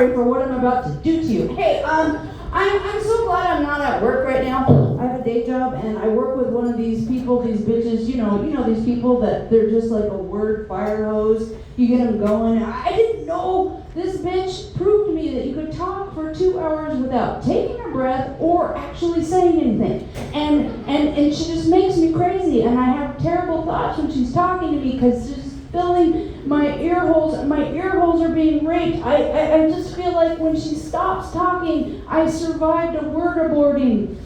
sorry for what I'm about to do to you. Hey, I'm so glad I'm not at work right now. I have a day job, and I work with one of these people, these bitches, you know these people that they're just like a word fire hose. You get them going. I didn't know this bitch proved to me that you could talk for 2 hours without taking a breath or actually saying anything. And she just makes me crazy, and I have terrible thoughts when she's talking to me because she's filling my ear holes. My ear holes are being raped. I just feel like when she stops talking, I survived a word aborting.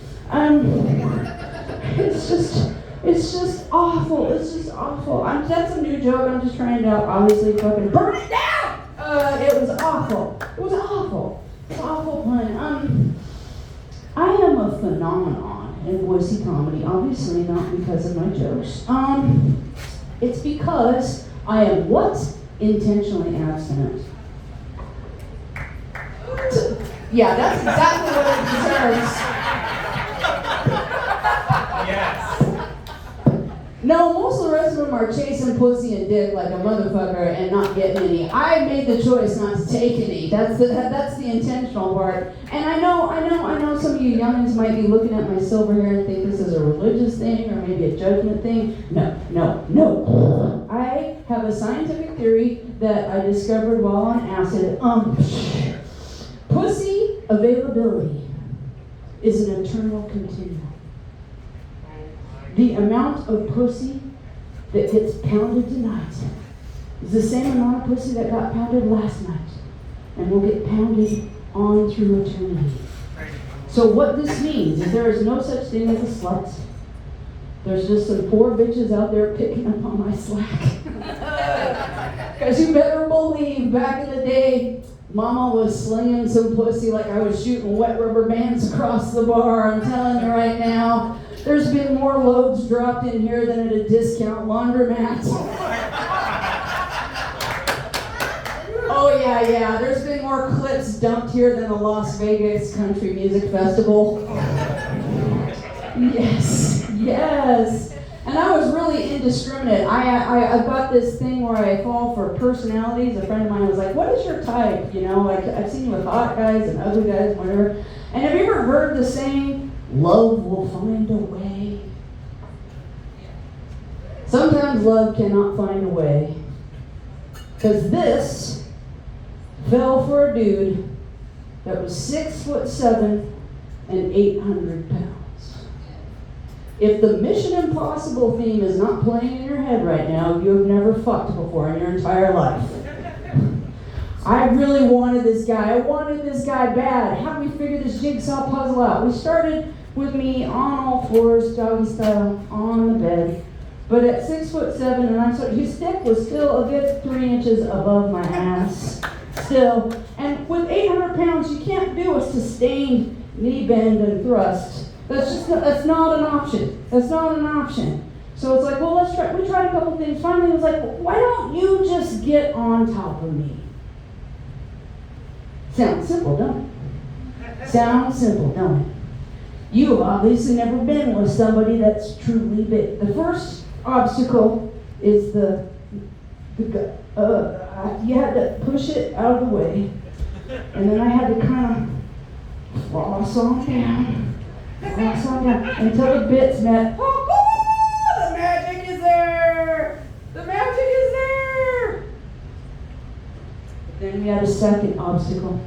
It's just awful. It's just awful. That's a new joke. I'm just trying to obviously fucking burn it down. It was awful. It was awful. It's an awful pun. I am a phenomenon in Boise comedy. Obviously not because of my jokes. It's because I am what? Intentionally abstinent. Yeah, that's exactly what it deserves. Yes. No, most of the rest of them are chasing pussy and dick like a motherfucker and not getting any. I made the choice not to take any. That's the intentional part. And I know some of you youngins might be looking at my silver hair and think this is a religious thing or maybe a judgment thing. No. I have a scientific theory that I discovered while on acid. Pussy availability is an eternal continuum. The amount of pussy that gets pounded tonight is the same amount of pussy that got pounded last night and will get pounded on through eternity. So what this means is there is no such thing as a slut. There's just some poor bitches out there picking up on my slack. Because you better believe back in the day, Mama was slinging some pussy like I was shooting wet rubber bands across the bar. I'm telling you right now. There's been more loads dropped in here than at a discount laundromat. Oh yeah. There's been more clips dumped here than a Las Vegas country music festival. Yes. And I was really indiscriminate. I got this thing where I fall for personalities. A friend of mine was like, "What is your type?" You know, I've seen you with hot guys and ugly guys, whatever. And have you ever heard the saying, "Love will find a way"? Sometimes love cannot find a way. Because this fell for a dude that was 6'7" and 800 pounds. If the Mission Impossible theme is not playing in your head right now, you have never fucked before in your entire life. I really wanted this guy. I wanted this guy bad. How do we figure this jigsaw puzzle out? We started with me on all fours, doggy style, on the bed. But at 6'7", and his dick was still a good 3 inches above my ass. Still. And with 800 pounds, you can't do a sustained knee bend and thrust. That's not an option. That's not an option. So it's like, well, let's try. We tried a couple things. Finally, it was like, why don't you just get on top of me? Sounds simple, don't it? Sounds simple, don't it? You have obviously never been with somebody that's truly big. The first obstacle is you had to push it out of the way, and then I had to kind of floss on down until the bits met. Oh, the magic is there! The magic is there! But then we had a second obstacle.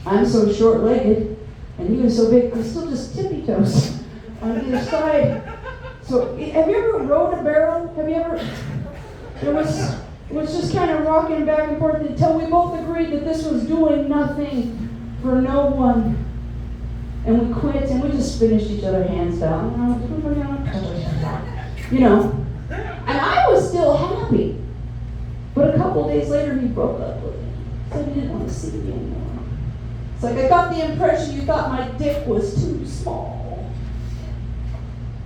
I'm so short-legged, and he was so big, I'm still just tippy-toes on either side. So, have you ever rode a barrel? Have you ever? It was just kind of rocking back and forth until we both agreed that this was doing nothing for no one. And we quit, and we just finished each other hands down. You know. And I was still happy. But a couple days later, he broke up with me. Said he didn't want to see me anymore. It's like, I got the impression you thought my dick was too small.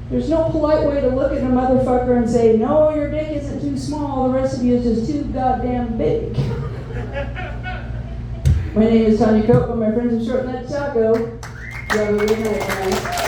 There's no polite way to look at a motherfucker and say, no, your dick isn't too small, the rest of you is just too goddamn big. My name is Tanya Cope, and my friends are Short Nut Taco. You have a good night, guys.